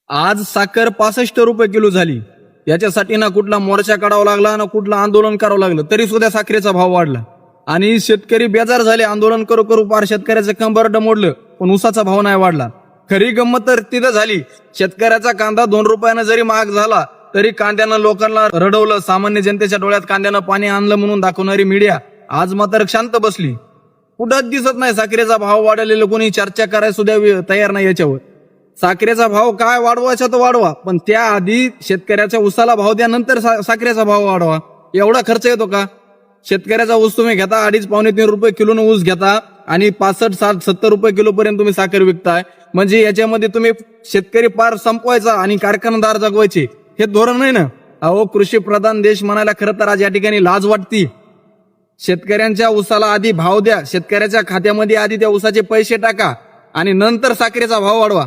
आज साखर 65 रुपये किलो झाली. याच्यासाठी ना कुठला मोर्चा काढावा लागला ना कुठलं आंदोलन करावं लागलं तरी सुद्धा साखरेचा भाव वाढला. आणि शेतकरी बेजार झाले. आंदोलन करू करू पार शेतकऱ्याचं कंबरड मोडलं, पण उसाचा भाव नाही वाढला. खरी गंमत तर तिथं झाली, शेतकऱ्याचा कांदा 2 रुपयानं जरी महाग झाला तरी कांद्यानं लोकांना रडवलं. सामान्य जनतेच्या डोळ्यात कांद्यानं पाणी आणलं म्हणून दाखवणारी मीडिया आज मात्र शांत बसली. कुठंच दिसत नाही साखरेचा भाव वाढलेलं, कोणी चर्चा करायला सुद्धा तयार नाही याच्यावर. साखरेचा भाव काय वाढवायचा तर वाढवा, पण त्याआधी शेतकऱ्याच्या ऊसाला भाव द्या, नंतर साखरेचा भाव वाढवा. एवढा खर्च येतो का? शेतकऱ्याचा ऊस तुम्ही घेता 2.5-3 रुपये किलोनं ऊस घेता आणि 65, 60, 70 रुपये किलो पर्यंत तुम्ही साखर विकताय. म्हणजे याच्यामध्ये तुम्ही शेतकरी पार संपवायचा आणि कारखानदार जगवायचे, हे धोरण नाही ना. अहो, कृषी प्रधान देश म्हणायला खरं तर आज या ठिकाणी लाज वाटती. शेतकऱ्यांच्या ऊसाला आधी भाव द्या, शेतकऱ्याच्या खात्यामध्ये आधी त्या ऊसाचे पैसे टाका आणि नंतर साखरेचा भाव वाढवा.